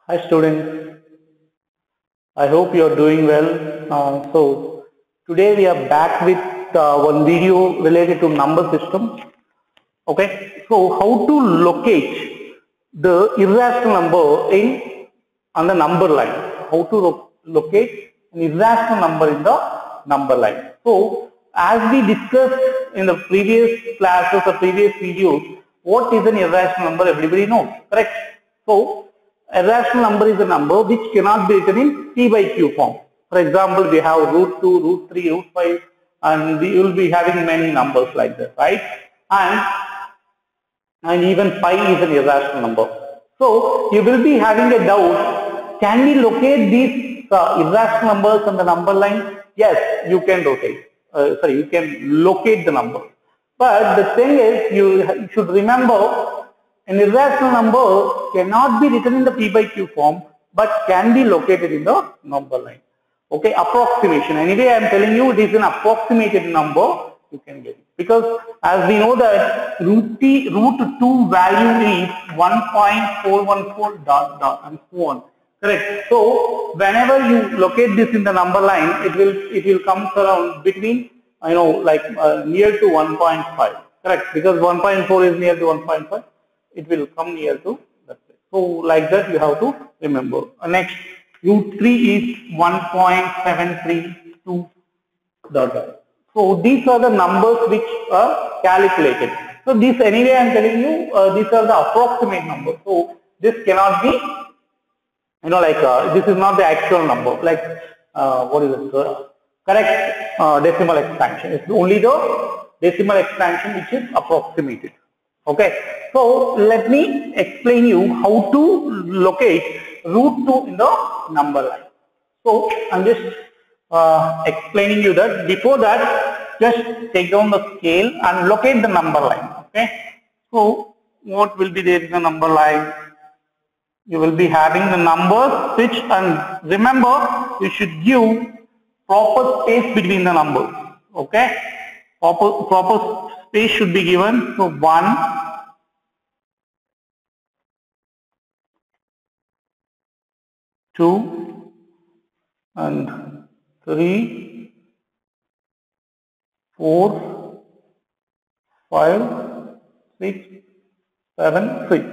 Hi students, I hope you are doing well. So today we are back with one video related to number systems. Okay, so how to locate the irrational number in on the number line? How to locate an irrational number in the number line? So as we discussed in the previous classes or previous videos, what is an irrational number? Everybody knows, correct? So irrational number is a number which cannot be written in P by Q form. For example, we have root 2, root 3, root 5, and we will be having many numbers like that, right? And even pi is an irrational number. So you will be having a doubt, can we locate these irrational numbers on the number line? Yes, you can you can locate the number. But the thing is, you should remember, an irrational number cannot be written in the P by Q form, but can be located in the number line. Okay, approximation. Anyway, I am telling you it is an approximated number, you can get it. Because as we know that root 2 value is 1.414 dot dot and so on. Correct. So whenever you locate this in the number line, it will come around between near to 1.5. Correct. Because 1.4 is near to 1.5, it will come near to that. So like that you have to remember. Next, root 3 is 1.732 dot dot. So these are the numbers which are calculated. So this anyway I am telling you, these are the approximate numbers. So this cannot be, this is not the actual number. Like what is it? Correct decimal expansion. It's only the decimal expansion which is approximated. Okay. So let me explain you how to locate root 2 in the number line. So I'm just explaining you that. Before that, just take down the scale and locate the number line. Okay. So what will be there in the number line? You will be having the numbers which, and remember, you should give proper space between the numbers. Okay. Proper space should be given. So 1, 2 and 3, 4, 5, 6, 7, 3.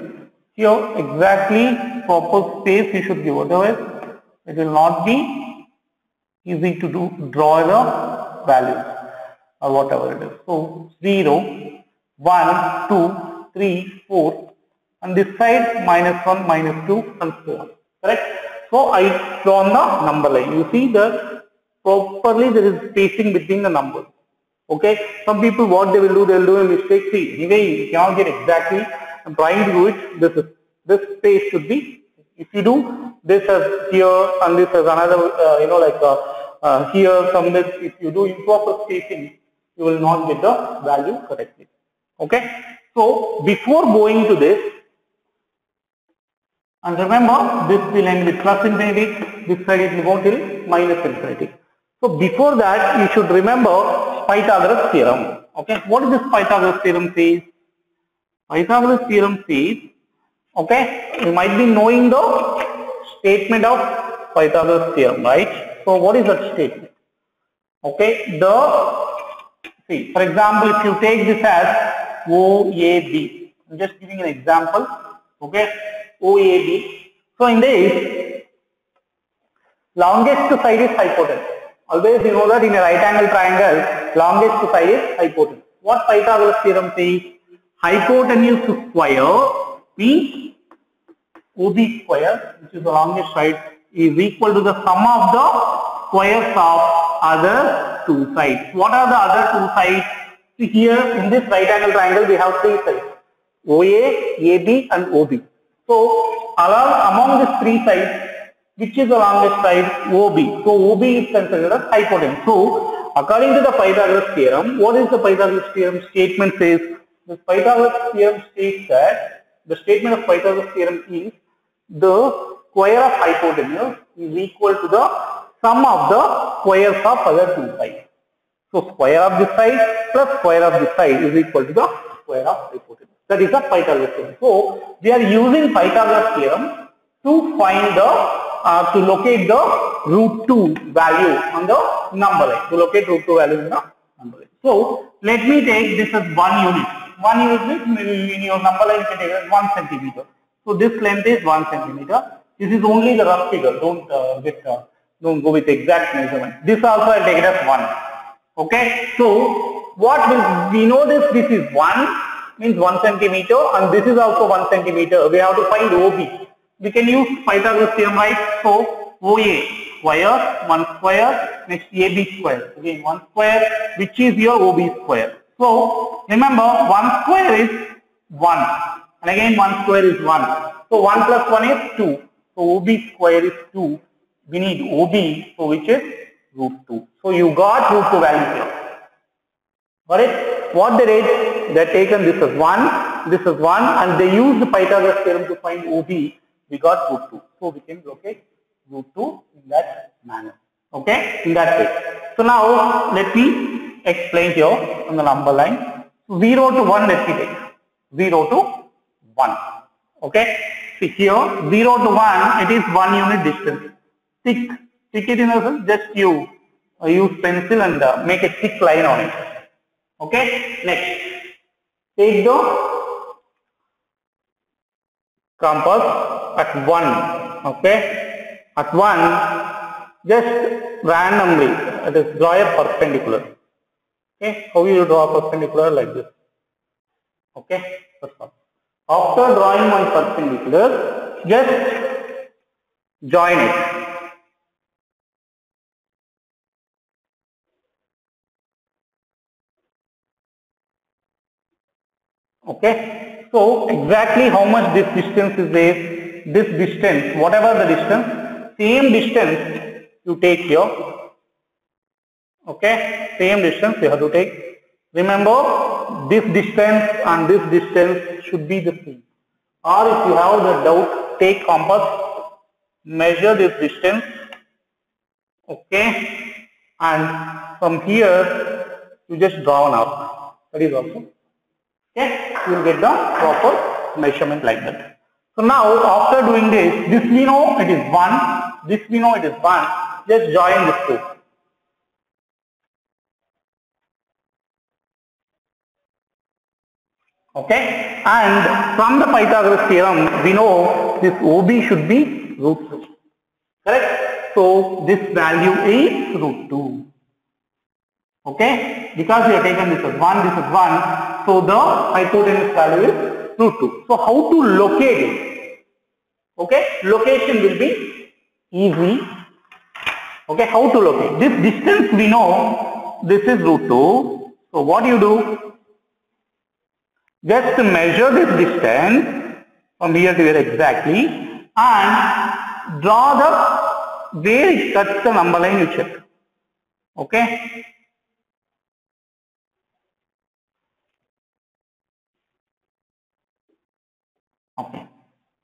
Here exactly proper space you should give, otherwise it will not be easy to draw the values or whatever it is. So 0, 1, 2, 3, 4, and this side -1, -2 and so on. Correct? So I drawn the number line. You see that properly there is spacing between the numbers. Okay. Some people what they will do a mistake. See, anyway you cannot get exactly. I'm trying to do it. This space should be. If you do this as here and this as another, here somewhere. If you do improper spacing, you will not get the value correctly. Okay. So before going to this, and remember, this will end with plus infinity, this side it will go till minus infinity. So before that, you should remember Pythagoras theorem. Okay, what does this Pythagoras theorem says? Pythagoras theorem says, okay, you might be knowing the statement of Pythagoras theorem, right? So what is that statement? Okay, see, for example, if you take this as OAB, I'm just giving an example. Okay, OAB. So in this, longest side is hypotenuse. Always you know that in a right angle triangle, longest side is hypotenuse. What Pythagoras theorem says? Hypotenuse square means OB square, which is the longest side, is equal to the sum of the squares of other two sides. What are the other two sides? See, here in this right angle triangle we have three sides: OA, AB and OB. So among these three sides, which is the longest side? OB. So OB is considered as hypotenuse. So according to the Pythagoras theorem, what is the Pythagoras theorem statement says? The Pythagoras theorem states that the statement of Pythagoras theorem is the square of hypotenuse is equal to the sum of the squares of other two sides. So square of this side plus square of this side is equal to the square of hypotenuse. That is the Pythagoras theorem. So we are using Pythagoras theorem to find the to locate the root 2 value on the number line. To locate root 2 value in the number line. So let me take this as 1 unit. 1 unit means in your number line you can take it as 1 centimeter. So this length is 1 centimeter. This is only the rough figure. Don't don't go with exact measurement. This also I'll take it as 1. Okay. So what will we know this? This is 1 means 1 centimeter, and this is also 1 centimeter. We have to find OB. We can use Pythagoras theorem, right? So OA square, 1 square, next AB square. Again 1 square, which is your OB square. So remember 1 square is 1, and again 1 square is 1. So 1 plus 1 is 2. So OB square is 2. We need OB, so which is root 2. So you got root 2 value here. Got it? What they did, they taken this as 1, this is 1, and they used the Pythagoras theorem to find OB. We got root 2. So we can locate root 2 in that manner. Okay? In that way. So now let me explain here on the number line. 0 to 1 let me take. 0 to 1. Okay? See here 0 to 1 it is 1 unit distance. Stick it in a just you use pencil and make a thick line on it. Okay? Next. Take the compass at 1, okay, at 1, just randomly, it is draw a perpendicular, okay, how you draw a perpendicular like this, okay, that's all. After drawing one perpendicular, just join it, okay, so exactly how much this distance is there. This distance, whatever the distance, same distance you take here. Okay, same distance you have to take. Remember, this distance and this distance should be the same. Or if you have the doubt, take compass, measure this distance. Okay, and from here you just draw an arc. That is also. Okay, you will get the proper measurement like that. So now after doing this we know it is 1, this we know it is 1, just join these two. Okay, and from the Pythagoras theorem we know this OB should be root 2. Correct? So this value is root 2. Okay, because we have taken this as 1, this is 1, so the hypotenuse value is root 2. So how to locate it? Okay, location will be easy. Okay, how to locate? This distance we know, this is root 2. So what you do? Just measure this distance from here to here exactly and draw the, where it cuts the number line you check. Okay. Okay.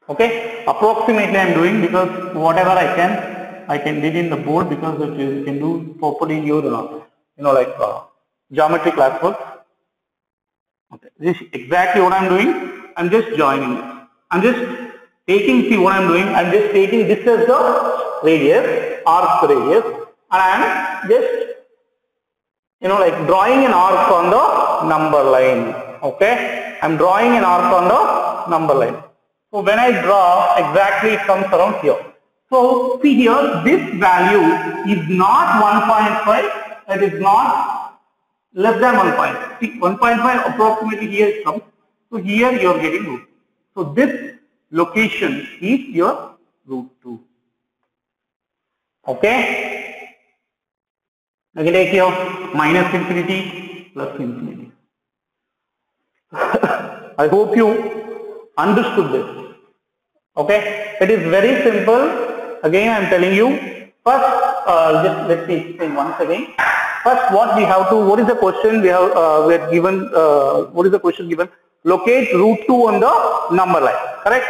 Okay, approximately I am doing because whatever I can did in the board because you can do properly in your like geometry classwork. Okay, this is exactly what I am doing. I am just joining it. I am just taking, see what I am doing. I am just taking this as the radius, arc radius, and I am just like drawing an arc on the number line. Okay, I am drawing an arc on the number line. So when I draw, exactly it comes around here. So see here, this value is not 1.5, it is not less than 1.5. See 1.5 approximately here it comes. So here you are getting root. So this location is your root 2. Okay. I can take here minus infinity plus infinity. I hope you understood this. Okay, it is very simple. Again, I am telling you. First, just let me explain once again. First, what we have to, what is the question we have? We are given. What is the question given? Locate root 2 on the number line. Correct?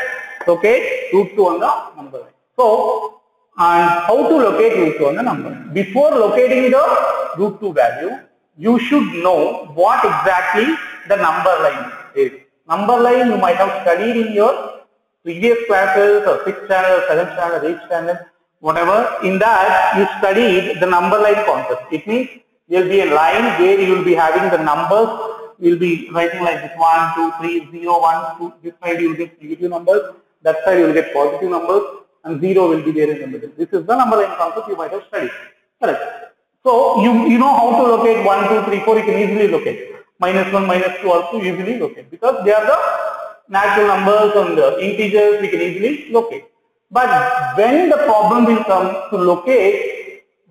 Locate root 2 on the number line. So, and how to locate root 2 on the number line? Before locating the root 2 value, you should know what exactly the number line is. Number line you might have studied in your previous classes or 6th standard, 7th standard, 8th standard, whatever, in that you studied the number line concept. It means there will be a line where you will be having the numbers, you will be writing like this 1, 2, 3, 0, 1, 2, this side you will get negative numbers, that side you will get positive numbers, and 0 will be there in the middle. This is the number line concept you might have studied. Correct. So you know how to locate 1, 2, 3, 4, you can easily locate. -1, -2 also easily locate because they are the natural numbers and the integers we can easily locate. But when the problem will come to locate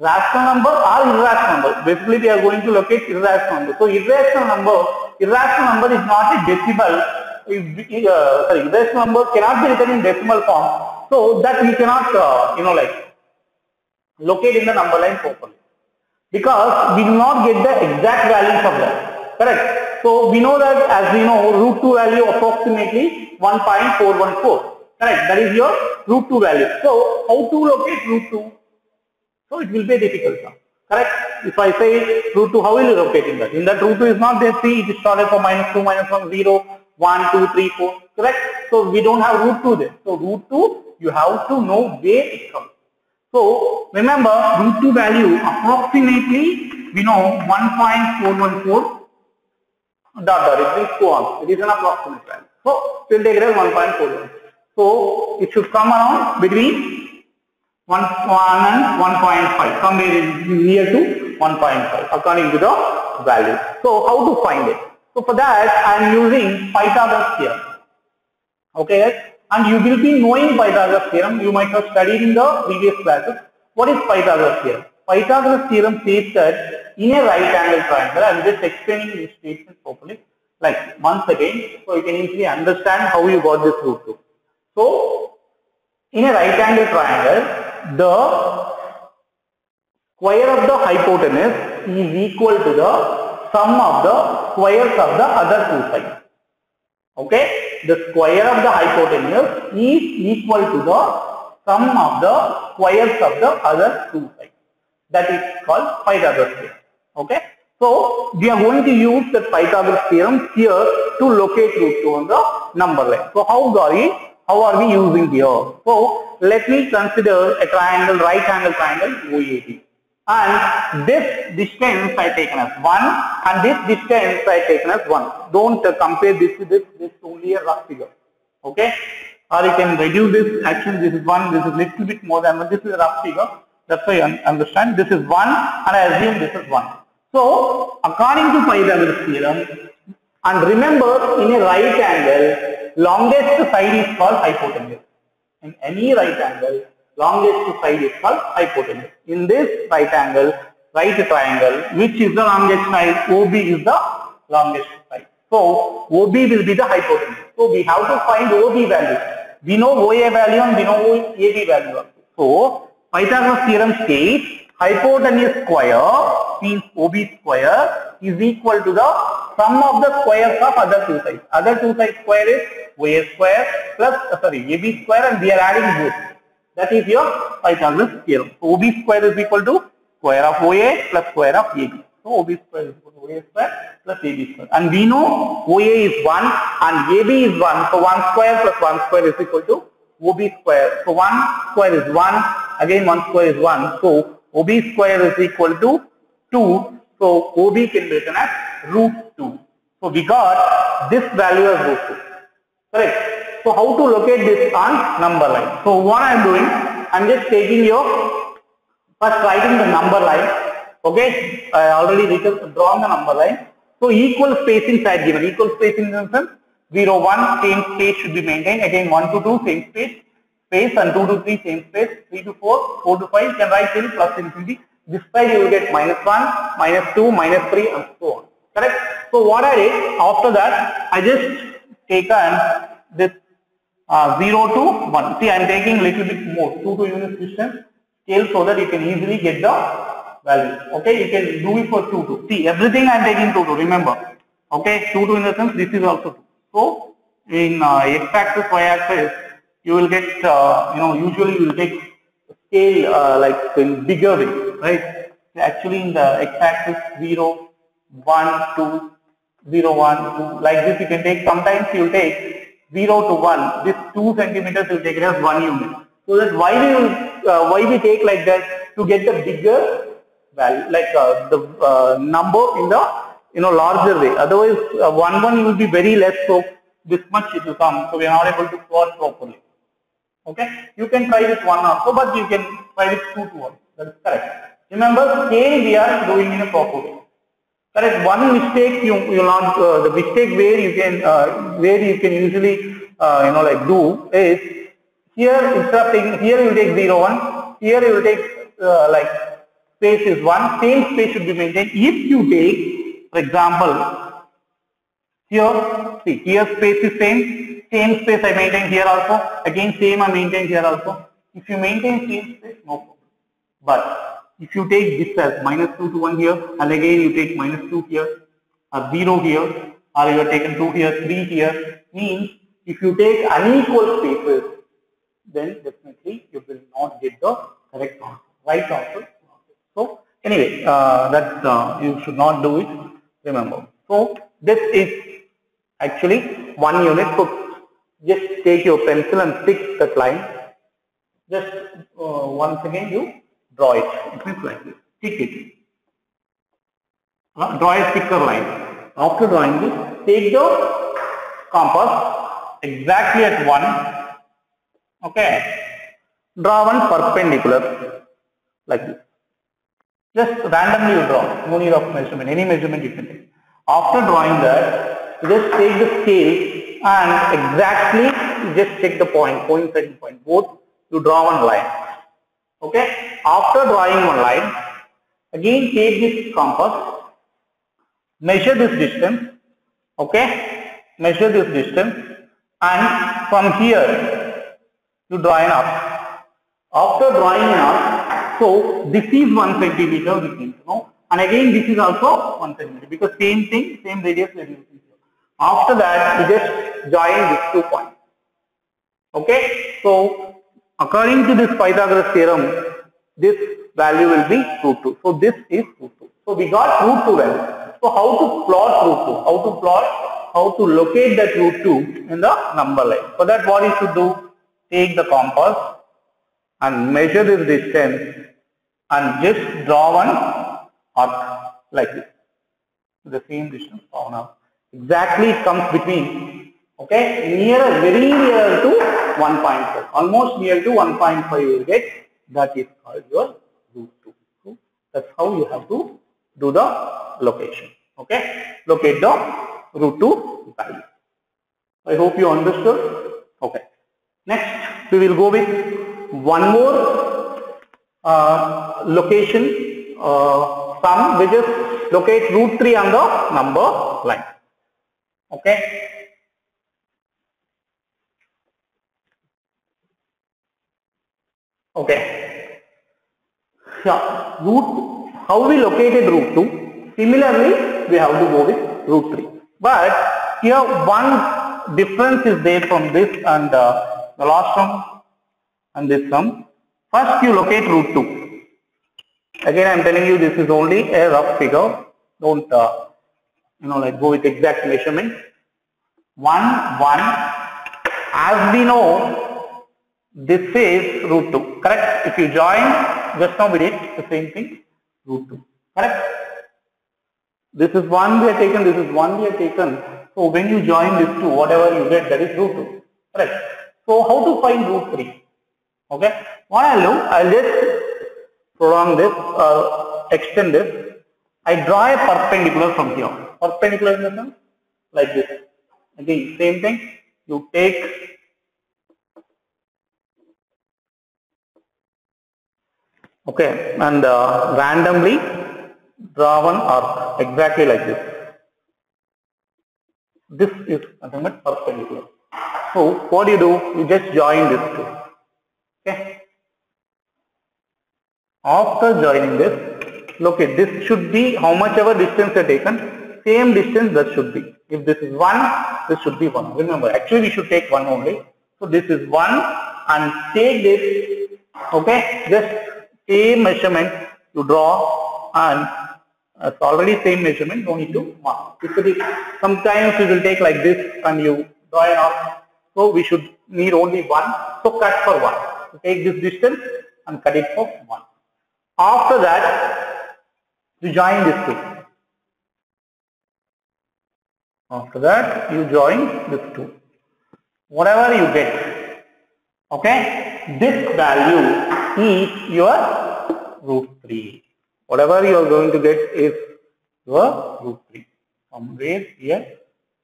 rational number or irrational number, basically we are going to locate irrational number. So irrational number is not a decimal. Irrational number cannot be written in decimal form. So that we cannot locate in the number line properly because we do not get the exact values of that. Correct. So we know that, as we know, root 2 value approximately 1.414. Correct. That is your root 2 value. So how to locate root 2? So it will be a difficult sum. Correct. If I say root 2, how will you locate in that? In that root 2 is not there. See, it is started from -2, -1, 0, 1, 2, 3, 4. Correct. So we don't have root 2 there. So root 2, you have to know where it comes. So remember, root 2 value approximately we know 1.414. It will go on. It is an approximate value. So we will take it as 1.41. So it should come around between 1 and 1.5, somewhere near to 1.5 according to the value. So how to find it? So for that I am using Pythagoras theorem. Okay, and you will be knowing Pythagoras theorem. You might have studied in the previous classes. What is Pythagoras theorem? Pythagoras theorem says that in a right angle triangle, I am just explaining this statement properly, like once again, so you can easily understand how you got this root 2. So in a right angle triangle, the square of the hypotenuse is equal to the sum of the squares of the other two sides. Okay, the square of the hypotenuse is equal to the sum of the squares of the other two sides. That is called Pythagoras theorem. Okay, so we are going to use the Pythagoras theorem here to locate root 2 on the number line. So how are we using here? So let me consider a triangle, right angle triangle OAB, and this distance I taken as 1 and this distance I taken as 1. Don't compare this with this. This is only a rough figure. Okay, or you can reduce this. Actually, this is 1. This is little bit more than 1. This is a rough figure. That's why you understand. This is 1, and I assume this is 1. So according to Pythagoras theorem, and remember, in a right angle, longest side is called hypotenuse. In any right angle, longest side is called hypotenuse. In this right angle, right triangle, which is the longest side? OB is the longest side. So OB will be the hypotenuse. So we have to find OB value. We know OA value and we know AB value. So Pythagoras theorem states hypotenuse square means OB square is equal to the sum of the squares of other two sides. Other two sides square is OA square plus AB square, and we are adding both. That is your Pythagoras theorem. So OB square is equal to square of OA plus square of AB. So OB square is equal to OA square plus AB square. And we know OA is 1 and AB is 1. So 1 square plus 1 square is equal to OB square. So 1 square is 1. Again 1 square is 1. So OB square is equal to 2. So OB can be written as root 2. So we got this value as root 2. Correct. So how to locate this on number line? So what I am doing, I am just taking your, first writing the number line. Okay, I already drawn the number line. So equal spacing side given. Equal spacing in the sense 0, 1 same space should be maintained. Again 1 to 2 same space, and 2 to 3 same space, 3 to 4, 4 to 5. You can write till plus infinity. This side you will get -1, -2, -3 and so on. Correct. So what I did after that, I just taken this 0 to 1. See, I am taking little bit more, 2 to units distance scale, so that you can easily get the value. Okay, you can do it for 2 to. See, everything I am taking 2 to. Remember. Okay, 2 to in the sense this is also 2. So in x-axis, y-axis, you will get usually you will take scale like in bigger way, right? Actually, in the x-axis 0, 1, 2, 0, 1, 2, like this you can take. Sometimes you will take 0 to 1, this 2 centimeters will take it as 1 unit. So that why we take like that, to get the bigger value, like the number in the larger way. Otherwise 1 will be very less, so this much it will come, so we are not able to plot properly. Okay, you can try with 1 also, but you can try with 2 to 1. That is correct. Remember, scale we are doing in a proper way. Correct. One mistake you will not, the mistake where you can usually like do is, here instead of taking, here you will take 0 1, here you will take like space is 1, same space should be maintained. If you take, for example, here, see, here space is same space I maintain here also, again same I maintain here also. If you maintain same space, no problem. But if you take this as -2 to 1 here, and again you take -2 here, or 0 here, or you have taken 2 here, 3 here, means if you take unequal spaces, then definitely you will not get the correct answer, right answer. So anyway, that you should not do it, remember. So this is actually 1 unit. So just take your pencil and fix that line. Just once again you draw it. It means like this. Tick it. Draw a thicker line. After drawing this, take the compass exactly at 1. Okay. Draw one perpendicular like this. Just randomly you draw. No need of measurement. Any measurement you can take. After drawing that, you just take the scale and exactly you just check the point, coinciding point. Both you draw one line. Okay. After drawing one line, again take this compass, measure this distance. Okay. Measure this distance, and from here you draw an arc. After drawing an arc, so this is 1 centimeter, we think, and again this is also 1 centimeter, because same thing, same radius we are using here. After that, we just join these 2 points. Okay, so according to this Pythagoras theorem, this value will be √2. So this is √2. So we got √2 value. So how to plot √2? How to locate that √2 in the number line? For that, what you should do? Take the compass and measure this distance and just draw one arc like this. The same distance, draw an arc. Exactly it comes between, okay, very near to 1.5, almost near to 1.5 you will get. That is called your √2. So that's how you have to do the location. Okay, locate the √2 value. I hope you understood. Okay, next we will go with one more location sum, which is locate √3 on the number line. Okay. Okay. Yeah. How we located √2? Similarly, we have to go with √3. But here one difference is there from this and the last sum and this sum. First, you locate √2. Again, I am telling you this is only a rough figure. Don't like go with exact measurement. 1 1. As we know, this is √2. Correct? If you join, just now we did the same thing. √2. Correct? This is 1 we have taken. This is 1 we have taken. So when you join these two, whatever you get, that is √2. Correct? So how to find √3? Okay. What I'll do, I'll just prolong this, extend this. I draw a perpendicular from here. Perpendicular in the sense like this. Again, same thing. You take and randomly draw one arc exactly like this. This is nothing but perpendicular. So what do? You just join these two. Okay. After joining this, look at this should be how much ever distance you taken, same distance that should be. If this is 1, this should be 1. Remember, actually we should take 1 only. So this is 1 and take this. Okay, just same measurement you draw, and it's already same measurement, no need to mark. Sometimes you will take like this and you draw an arc, So we should need only 1. So cut for 1. So take this distance and cut it for 1. After that, you join this 2. After that, you join this 2. Whatever you get, okay, this value is your root 3. Whatever you are going to get is your root 3. Somewhere here,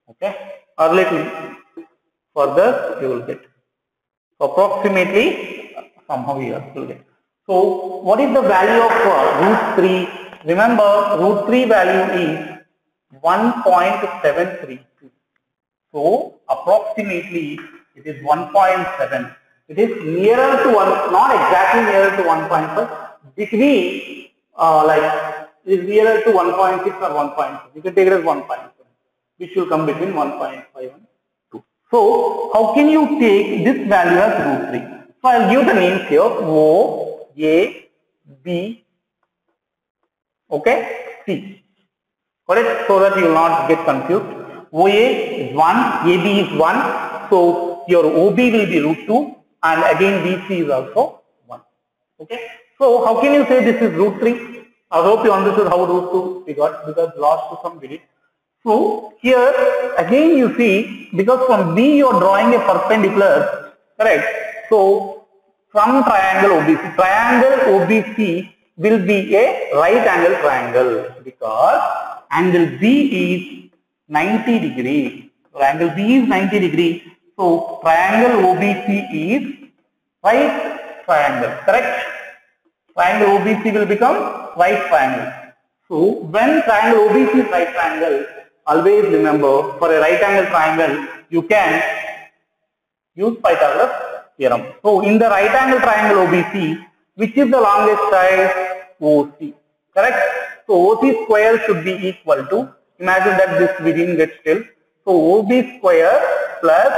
okay, or little further you will get. So approximately somehow here you will get. So what is the value of root 3? Remember, root 3 value is 1.73. So approximately it is 1.7. It is nearer to 1, not exactly nearer to 1.5. Between like it is nearer to 1.6 or 1.6. You can take it as 1.7, which will come between 1.5 and 2. So how can you take this value as root 3? So I will give the names here: O, A, B, okay, C. Correct? So that you will not get confused. OA is 1, AB is 1. So your OB will be root 2, and again BC is also 1. Okay? So how can you say this is root 3? I hope you understood how root 2 we got, because last to some we did. So here again you see, because from B you are drawing a perpendicular, correct? So from triangle OBC will be a right angle triangle, because angle B is 90 degree. So angle B is 90 degree. So triangle OBC is right triangle, correct? Triangle OBC will become right triangle. So when triangle OBC is right triangle, always remember, for a right angle triangle you can use Pythagoras theorem. So in the right angle triangle OBC, which is the longest side? OC, correct? So OC square should be equal to, imagine that this we didn't get still. So OB square plus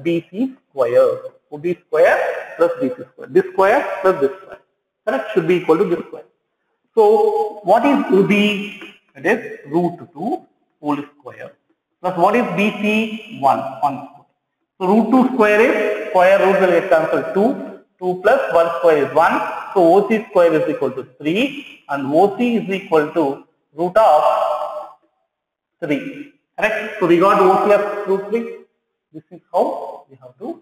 BC square. OB square plus BC square. This square plus this square. Correct? Should be equal to this square. So what is OB? It is root 2 whole square. Plus what is BC? 1 square. So root 2 square is, square root will get cancelled 2. 2 plus 1 square is 1. So OC square is equal to 3, and OC is equal to root of 3. Correct? So we got OC of root 3. This is how we have to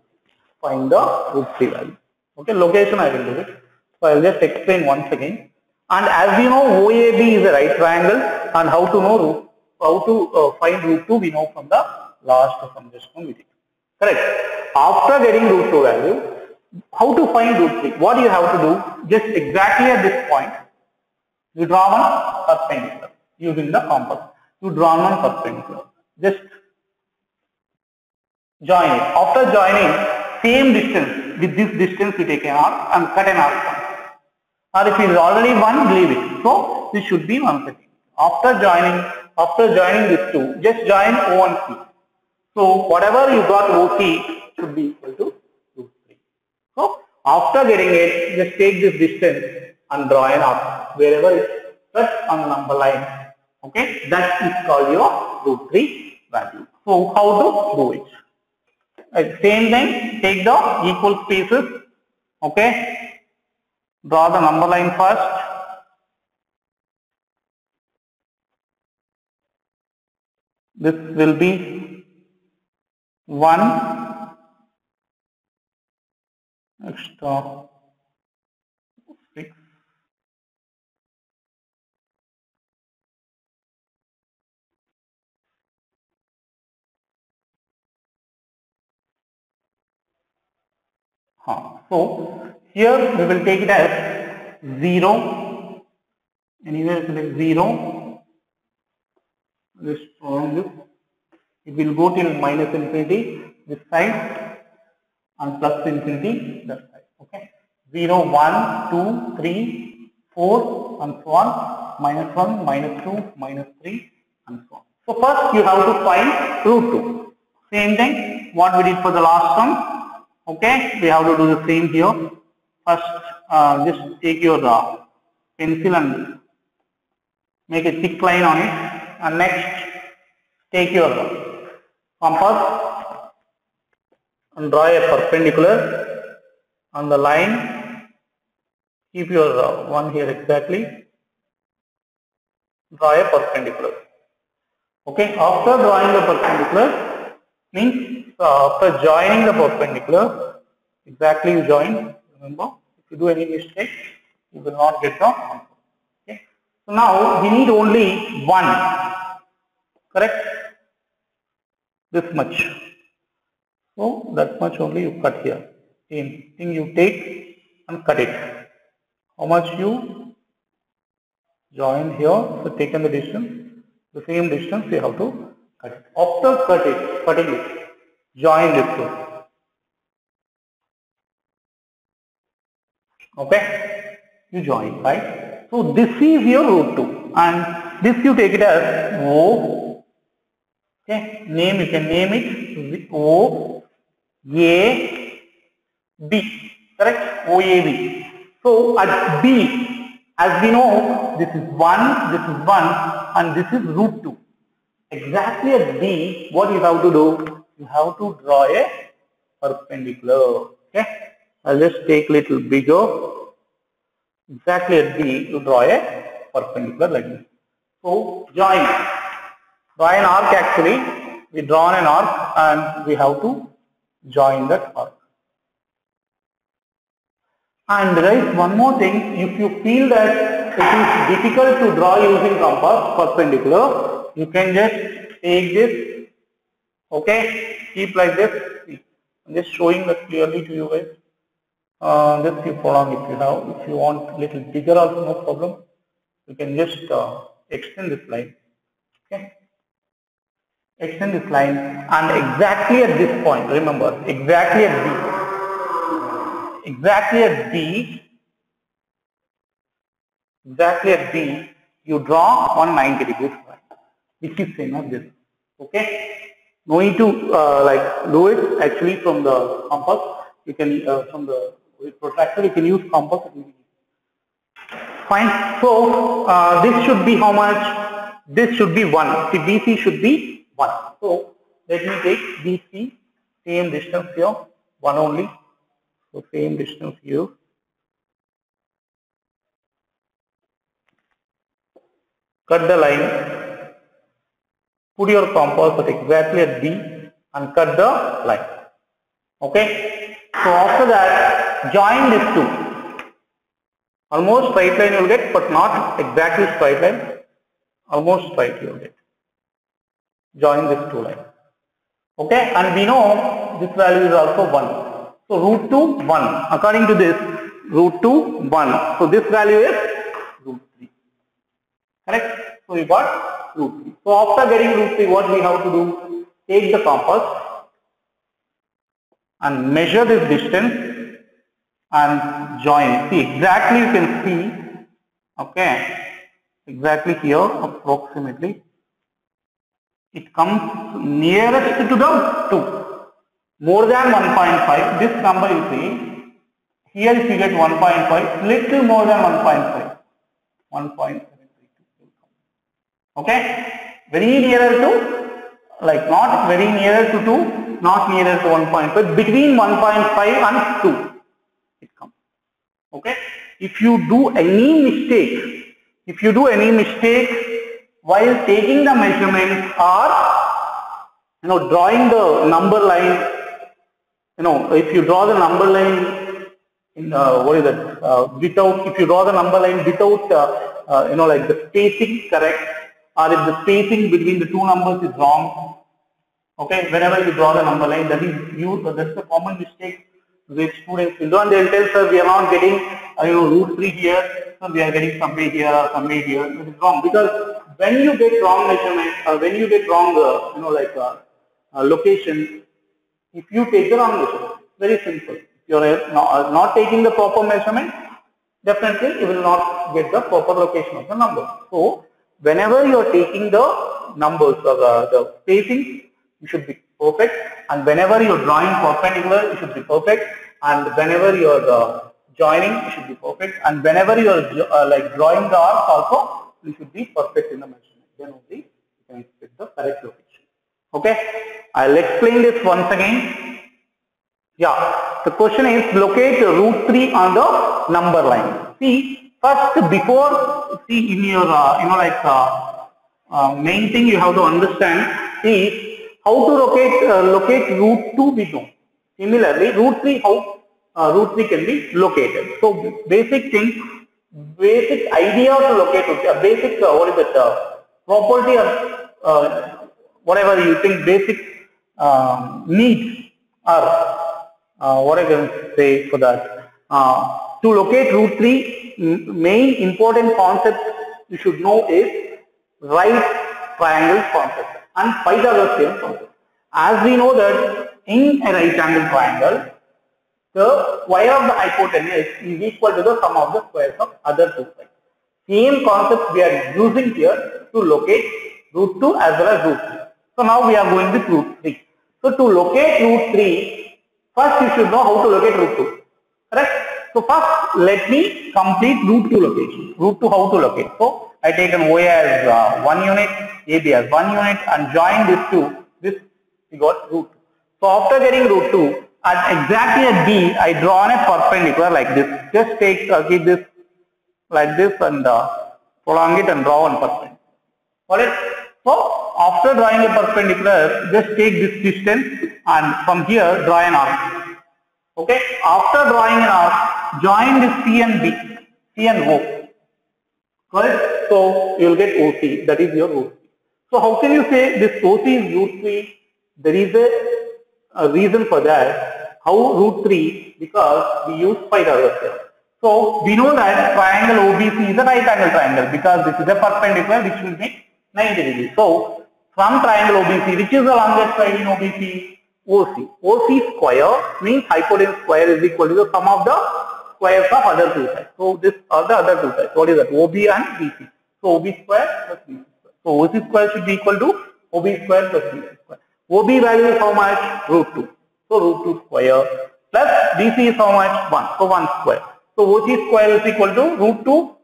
find the root 3 value. Okay, location I will do it. So I will just explain once again. And as you know, OAB is a right triangle, and how to know find root 2 we know from the last sum just we did. Correct? After getting root 2 value, how to find root 3? What you have to do, just exactly at this point, you draw one perpendicular using the compass. You draw one perpendicular. Just join it. After joining, same distance, with this distance you take an arc and cut an arc point. Or if it is already 1, leave it. So this should be 1 second. After joining these two, just join O and C. So whatever you got OC should be equal to root 3. So after getting it, just take this distance and draw an arc wherever it touches on the number line. Okay, that is called your root 3 value. So how to do it? At the same time, take the equal spaces. Okay, draw the number line first. This will be 1 extra 6. So here we will take it as 0. Anywhere select 0. Just on this. It will go till minus infinity this side and plus infinity that side. Okay. 0, 1, 2, 3, 4 and so on. Minus 1, minus 2, minus 3 and so on. So first you have to find root 2. Same thing what we did for the last one. Okay, we have to do the same here. First, just take your pencil and make a thick line on it, and next take your compass and draw a perpendicular on the line. Keep your one here exactly. Draw a perpendicular. Okay, after drawing the perpendicular means after joining the perpendicular, exactly you join. Remember, if you do any mistake, you will not get the answer. Okay. So now we need only one. Correct? This much. So that much only you cut here. Same thing you take and cut it. How much you join here? So taken the distance, the same distance you have to cut it. After cutting it, join this two. Okay, you join, right? So this is your root 2 and this you take it as O. Okay, you can name it O A B, correct? O A B. So at B, as we know, this is 1, and this is root 2. Exactly at B, what you have to do? You have to draw a perpendicular. Okay, I'll just take little bigger. Exactly at B, you draw a perpendicular like this. So join. Draw an arc actually. We draw an arc and we have to join that arc. And guys, one more thing, if you feel that it is difficult to draw using compass perpendicular, you can just take this, okay, keep like this. I'm just showing that clearly to you guys. Just keep along if you want little bigger also no problem. You can just extend this line, okay. Extend this line and exactly at this point, remember, exactly at B, you draw 190 degrees line, which is same as this, okay. No need to like do it actually from the compass. You can from the protractor you can use compass. Fine. So this should be how much? This should be 1. See, BC should be 1. So let me take BC, same distance here, 1 only. So same distance here. Cut the line. Put your compass at exactly at B and cut the line. Okay. So after that, join these two. Almost straight line you will get, but not exactly straight line. Almost straight you will get. Join these two lines. Okay, and we know this value is also 1. So root 2, 1. According to this, root 2, 1. So this value is root 3. Correct? So we got root 3. So after getting root 3, what we have to do? Take the compass and measure this distance and join. See, exactly you can see, okay, exactly here approximately. It comes nearest to the 2. More than 1.5. This number you see. Here if you get 1.5, little more than 1.5. 1.732. Okay? Very nearer to, like not very nearer to 2, not nearer to 1.5. Between 1.5 and 2. It comes. Okay? If you do any mistake, while taking the measurements or drawing the number line, if you draw the number line in without, if you draw the number line without like the spacing correct, or if the spacing between the two numbers is wrong, okay, whenever you draw the number line, that's a common mistake which students will do, and they will tell, sir, we are not getting root 3 here, so we are getting some way here or some way here. It is wrong, because when you get wrong measurement or when you get wrong location, if you take the wrong measurement, very simple. If you are not taking the proper measurement, definitely you will not get the proper location of the number. So whenever you are taking the numbers or the spacing, you should be perfect, and whenever you are drawing perpendicular, you should be perfect, and whenever you are joining, you should be perfect, and whenever you are like drawing the arc also, you should be perfect in the measurement. Then only you can get the correct location. Okay, I'll explain this once again. Yeah, the question is locate root 3 on the number line. See, first before, see in your, main thing you have to understand is how to locate root 2 we know. Similarly, root 3, how root 3 can be located. So, basic thing, basic idea to locate root 3, basic, what is it, property or whatever you think basic needs are. What I can say for that? To locate root 3, main important concept you should know is right triangle concept and Pythagorean concept. As we know that in a right angle triangle, the square of the hypotenuse is equal to the sum of the squares of other two sides. Same concept we are using here to locate root 2 as well as root 3. So now we are going with root 3. So to locate root 3, first you should know how to locate root 2. Correct? So first let me complete root 2 location. Root 2 how to locate. So I take an OA as 1 unit, AB as 1 unit and join these two. This we got root 2. So after getting root 2, exactly at B, I draw on a perpendicular like this. Just take, keep this like this and prolong it and draw one perpendicular. Got it? So after drawing a perpendicular, just take this distance and from here draw an arc. Okay? After drawing an arc, join this C and B, C and O. Got it? So you will get OC, that is your root 3. So how can you say this OC is root 3? There is a reason for that. How root 3? Because we use Pythagoras. So we know that triangle OBC is a right angle triangle because this is a perpendicular which will make 90 degrees. So from triangle OBC, which is the longest side in OBC? OC. OC square means hypotenuse square is equal to the sum of the squares of other two sides. So this are the other two sides. What is that? OB and BC. So OB square plus BC square. So OC square should be equal to OB square plus BC square. OB value is how much? Root 2. So root 2 square plus BC is how much? 1. So 1 square. So OC square is equal to root 2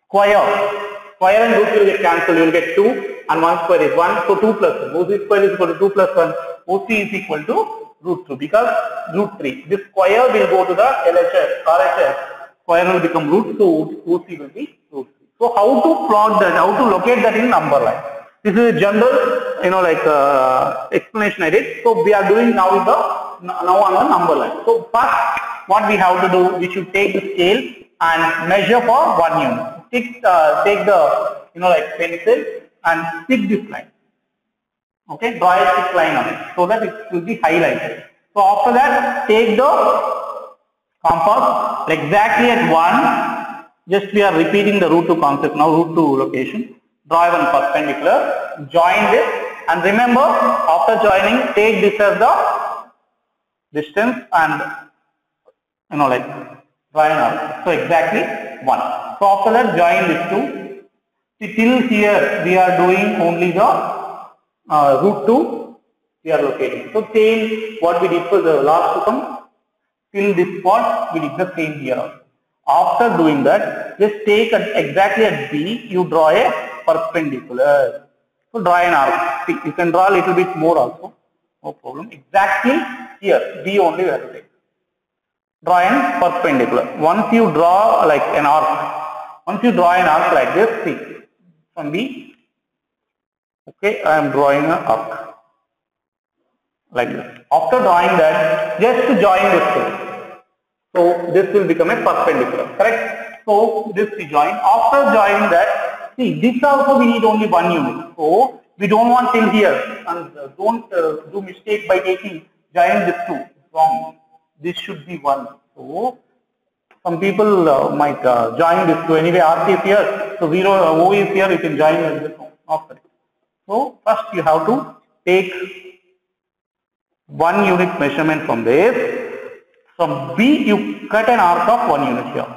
square. Square and root will get cancelled. You will get 2 and 1 square is 1. So 2 plus 1. OC square is equal to 2 plus 1. OC is equal to root 2 because root 3. This square will go to the LHS, RHS. Square will become root. So OC will be root 3. So how to plot that? How to locate that in number line? This is a general, explanation I did. So we are doing now on the number line. So first, what we have to do, we should take the scale and measure for 1 unit. Take the pencil and stick this line. Okay, draw a stick line on it so that it will be highlighted. So after that, take the compass exactly at 1. Just we are repeating the root 2 concept now. Root 2 location. Draw one perpendicular, join this, and remember after joining, take this as the distance and draw an arc. So exactly 1. So after that, join these two. See, till here we are doing only the root 2 we are locating. So same what we did for the last one, till this spot we did the same here also. After doing that, just take exactly at B, you draw a perpendicular. So draw an arc. See, you can draw a little bit more also, no problem. Exactly here, B only we have to take. Draw an perpendicular. Once you draw like an arc, like this, see, from B, okay, I am drawing an arc like this. After drawing that, just to join this two. So this will become a perpendicular, correct? So this we join. After joining that, see, this also we need only 1 unit. So we don't want till here, and don't do mistake by taking join this 2. It's wrong. This should be 1. So some people might join this 2. Anyway, RC is here, so 0 O is here. You can join with this one. After. So first you have to take 1 unit measurement from this. From B, you cut an arc of 1 unit here.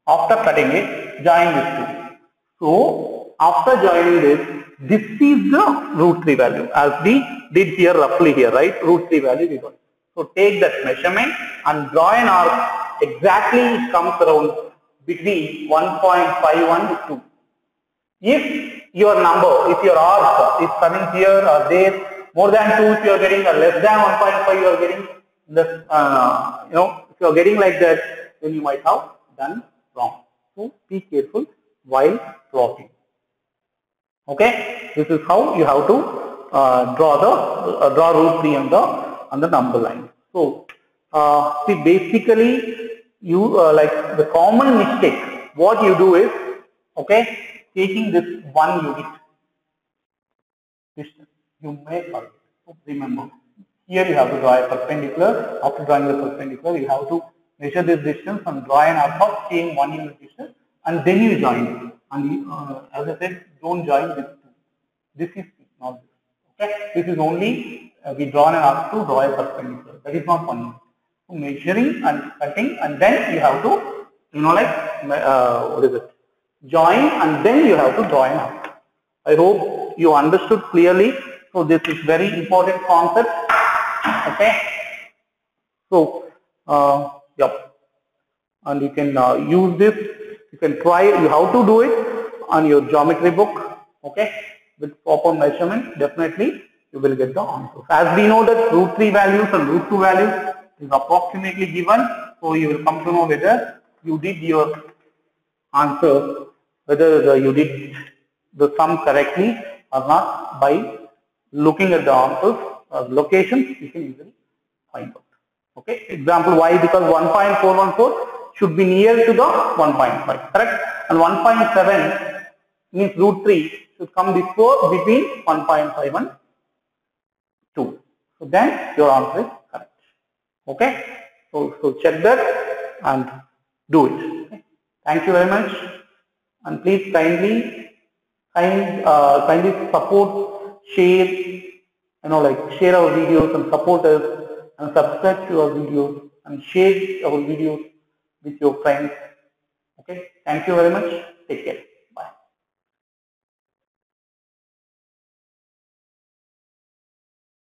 After cutting it, join these 2. So after joining this is the root 3 value as we did here roughly here, right? Root 3 value we got. So take that measurement and draw an arc. Exactly it comes around between 1.51 to 2. If your arc is coming here or there, more than 2 if you are getting, or less than 1.5 you are getting, if you are getting like that, then you might have done wrong. So be careful while plotting. Okay, this is how you have to draw root 3 on the number line. So see, basically you like the common mistake. What you do is, okay, taking this 1 unit distance, you may forget. So remember, here you have to draw a perpendicular. After drawing the perpendicular, you have to measure this distance and draw an arc of same 1 unit distance, and then you join it. And as I said, don't join this two. This is not this. Okay, this is only we draw an arc to draw a perpendicular. That is not 1 unit. So measuring and cutting, and then you have to, what is it? Join, and then you have to draw an arc. I hope you understood clearly. So this is very important concept. Okay. So yep, and you can use this. You can try. You have to do it on your geometry book. Okay, with proper measurement, definitely you will get the answers. As we know that root 3 values and root 2 values is approximately given, so you will come to know whether you did your answer, whether you did the sum correctly or not by looking at the answers or locations. You can easily find out. Okay. Example, why? Because 1.414 should be near to the 1.5, correct? And 1.7 means root 3 should come between 1.5 and 2. So then your answer is correct. Okay. So check that and do it. Okay. Thank you very much, and please kindly support, share, share our videos and support us, and subscribe to our videos and share our videos with your friends. Okay. Thank you very much. Take care.